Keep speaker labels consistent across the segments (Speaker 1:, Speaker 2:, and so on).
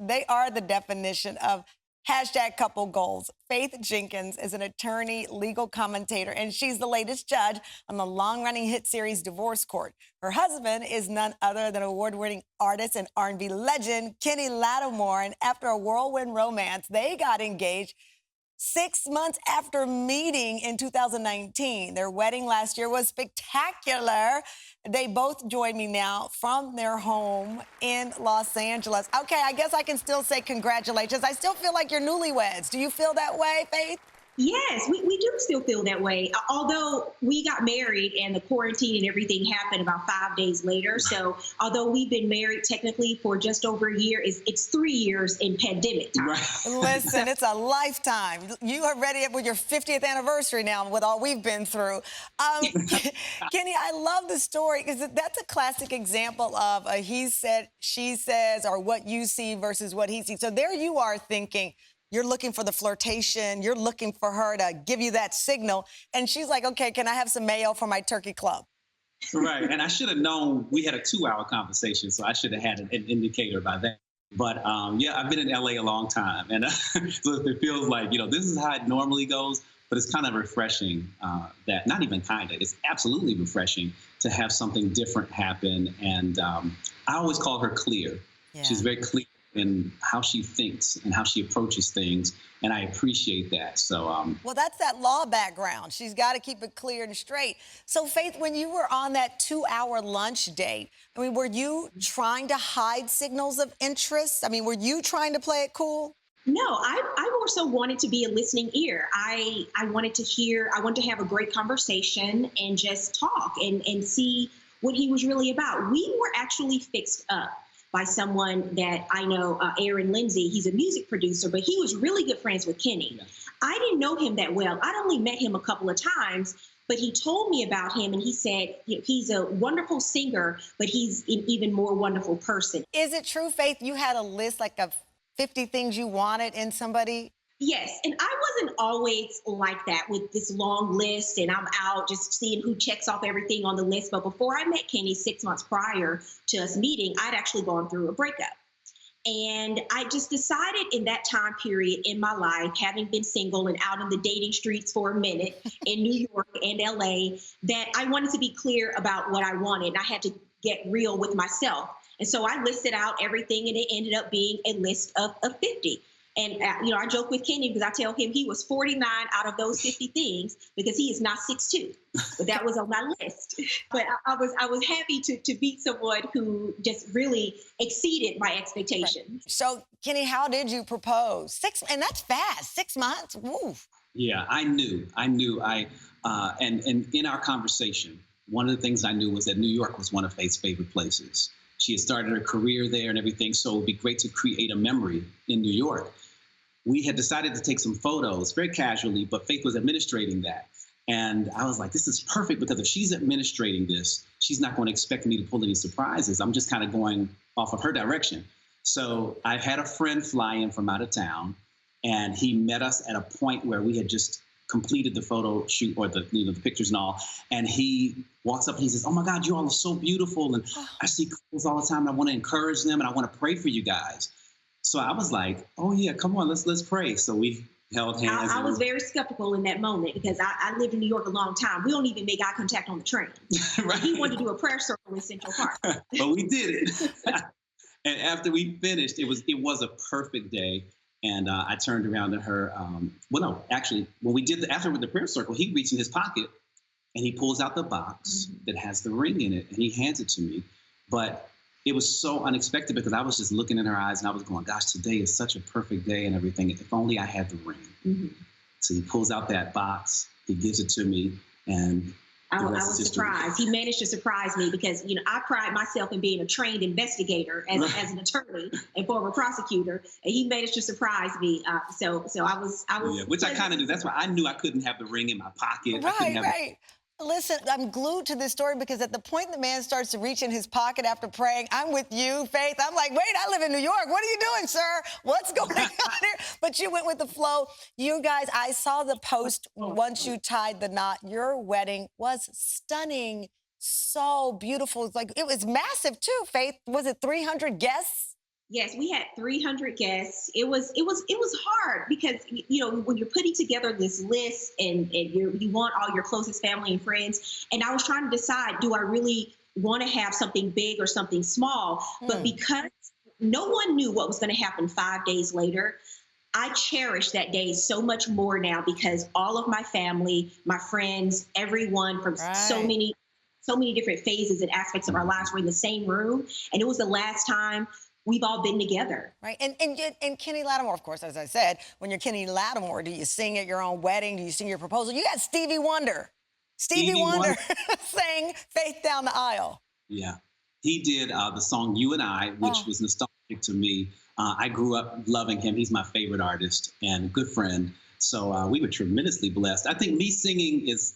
Speaker 1: they are the definition of #couple goals. Faith Jenkins is an attorney, legal commentator, and she's the latest judge on the long-running hit series Divorce Court. Her husband is none other than award-winning artist and R&B legend Jenkins-Lattimore, and after a whirlwind romance, they got engaged 6 months after meeting in 2019. Their wedding last year was spectacular. They both join me now from their home in Los Angeles. Okay, I guess I can still say congratulations. I still feel like you're newlyweds. Do you feel that way, Faith?
Speaker 2: Yes, we do still feel that way. Although we got married and the quarantine and everything happened about 5 days later. So although we've been married technically for just over a year, it's 3 years in pandemic time.
Speaker 3: Right.
Speaker 1: Listen, it's a lifetime. You are ready with your 50th anniversary now with all we've been through. Kenny, I love the story because that's a classic example of a he said, she says, or what you see versus what he sees. So there you are thinking, you're looking for the flirtation. You're looking for her to give you that signal. And she's like, okay, can I have some mayo for my turkey club?
Speaker 3: Right. And I should have known we had a 2-hour conversation, so I should have had an indicator by then. But yeah, I've been in LA a long time. And so it feels like, this is how it normally goes. But it's kind of refreshing that, not even kind of, it's absolutely refreshing to have something different happen. And I always call her clear. Yeah. She's very clear in how she thinks and how she approaches things, and I appreciate that. So,
Speaker 1: well, that's that law background. She's got to keep it clear and straight. So, Faith, when you were on that 2-hour lunch date, I mean, were you trying to hide signals of interest? I mean, were you trying to play it cool?
Speaker 2: No, I more so wanted to be a listening ear. I wanted to have a great conversation and just talk and see what he was really about. We were actually fixed up by someone that I know, Aaron Lindsay. He's a music producer, but he was really good friends with Kenny. Yeah. I didn't know him that well. I'd only met him a couple of times, but he told me about him, and he said he's a wonderful singer, but he's an even more wonderful person.
Speaker 1: Is it true, Faith, you had a list like of 50 things you wanted in somebody?
Speaker 2: Yes, and I wasn't always like that with this long list, and I'm out just seeing who checks off everything on the list. But before I met Kenny 6 months prior to us meeting, I'd actually gone through a breakup. And I just decided in that time period in my life, having been single and out in the dating streets for a minute in New York and LA, that I wanted to be clear about what I wanted. And I had to get real with myself. And so I listed out everything, and it ended up being a list of 50. And, I joke with Kenny because I tell him he was 49 out of those 50 things because he is not 6'2". But that was on my list. But I was happy to meet someone who just really exceeded my expectations.
Speaker 1: Right. So, Kenny, how did you propose? And that's fast, 6 months. Woo.
Speaker 3: Yeah, I knew. And in our conversation, one of the things I knew was that New York was one of Faith's favorite places. She had started her career there and everything, so it would be great to create a memory in New York. We had decided to take some photos very casually, but Faith was administrating that. And I was like, this is perfect because if she's administrating this, she's not going to expect me to pull any surprises. I'm just kind of going off of her direction. So I had a friend fly in from out of town, and he met us at a point where we had just completed the photo shoot or the pictures and all. And he walks up and he says, oh my God, you all are so beautiful. And I see couples all the time. And I want to encourage them and I want to pray for you guys. So I was like, oh yeah, come on, let's pray. So we held hands.
Speaker 2: I was very skeptical in that moment because I lived in New York a long time. We don't even make eye contact on the train. Right. He wanted to do a prayer circle in Central Park.
Speaker 3: But we did it. And after we finished, it was a perfect day. And I turned around to her. Actually, when we did after with the prayer circle, he reached in his pocket and he pulls out the box that has the ring in it and he hands it to me. But it was so unexpected because I was just looking in her eyes and I was going, gosh, today is such a perfect day and everything. If only I had the ring. Mm-hmm. So he pulls out that box, he gives it to me, and
Speaker 2: I was surprised. He managed to surprise me because, I pride myself in being a trained investigator as an attorney and former prosecutor, and he managed to surprise me. So I was.
Speaker 3: Yeah, which I kind of do. That's why I knew I couldn't have the ring in my pocket.
Speaker 1: Right. Listen, I'm glued to this story because at the point the man starts to reach in his pocket after praying, I'm with you, Faith. I'm like, wait, I live in New York. What are you doing, sir? What's going on here? But you went with the flow. You guys, I saw the post once you tied the knot. Your wedding was stunning. So beautiful. It was massive, too, Faith. Was it 300 guests?
Speaker 2: Yes, we had 300 guests. It was hard because when you're putting together this list and you want all your closest family and friends, and I was trying to decide, do I really want to have something big or something small? But
Speaker 1: Mm,
Speaker 2: because no one knew what was going to happen 5 days later, I cherish that day so much more now because all of my family, my friends, everyone from
Speaker 1: right.
Speaker 2: so many different phases and aspects of our lives were in the same room, and it was the last time we've all been together.
Speaker 1: Right. And Kenny Lattimore, of course, as I said, when you're Kenny Lattimore, do you sing at your own wedding? Do you sing your proposal? You got Stevie Wonder. Stevie
Speaker 3: Stevie
Speaker 1: Wonder
Speaker 3: Wonder.
Speaker 1: sang Faith Down the Aisle.
Speaker 3: Yeah. He did the song You and I, which
Speaker 1: Oh,
Speaker 3: was nostalgic to me. I grew up loving him. He's my favorite artist and good friend. So we were tremendously blessed. I think me singing is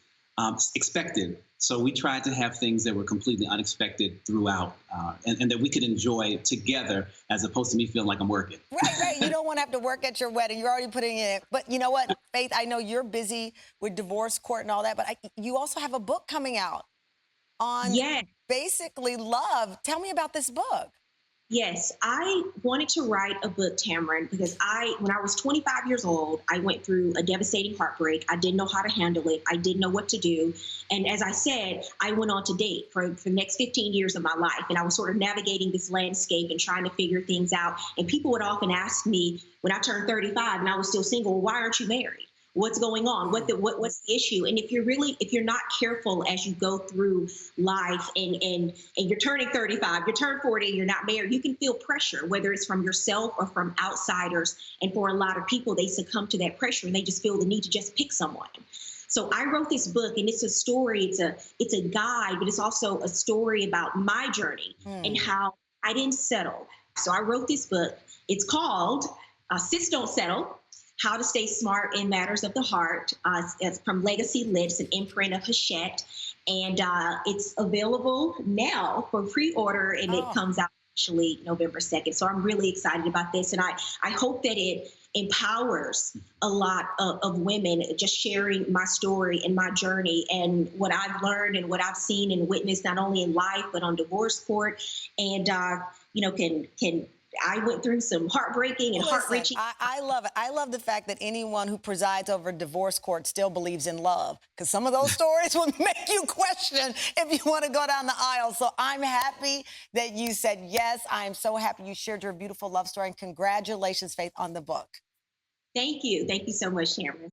Speaker 3: expected. So we tried to have things that were completely unexpected throughout and that we could enjoy together as opposed to me feeling like I'm working.
Speaker 1: right, right. You don't want to have to work at your wedding. You're already putting in it. But you know what, Faith, I know you're busy with divorce court and all that, but you also have a book coming out on
Speaker 2: Yes.
Speaker 1: basically love. Tell me about this book.
Speaker 2: Yes, I wanted to write a book, Tamron, because when I was 25 years old, I went through a devastating heartbreak. I didn't know how to handle it. I didn't know what to do. And as I said, I went on to date for the next 15 years of my life. And I was sort of navigating this landscape and trying to figure things out. And people would often ask me when I turned 35 and I was still single, well, why aren't you married? What's going on? What's the issue? And if you're not careful as you go through life and you're turning 35, you turn 40, you're not married, you can feel pressure, whether it's from yourself or from outsiders. And for a lot of people, they succumb to that pressure and they just feel the need to just pick someone. So I wrote this book, and it's a story. It's a guide, but it's also a story about my journey and
Speaker 1: Hmm.
Speaker 2: how I didn't settle. So I wrote this book. It's called Sis Don't Settle: How to Stay Smart in Matters of the Heart. It's from Legacy Lit. It's an imprint of Hachette. And it's available now for pre-order, and it
Speaker 1: Oh.
Speaker 2: comes out actually November 2nd. So I'm really excited about this. And I hope that it empowers a lot of women, just sharing my story and my journey and what I've learned and what I've seen and witnessed, not only in life, but on divorce court. And, can I went through some heartbreaking and heart
Speaker 1: Listen,
Speaker 2: wrenching.
Speaker 1: I love it. I love the fact that anyone who presides over divorce court still believes in love, because some of those stories will make you question if you want to go down the aisle. So I'm happy that you said yes. I am so happy you shared your beautiful love story, and congratulations, Faith, on the book.
Speaker 2: Thank you. Thank you so much, Sharon.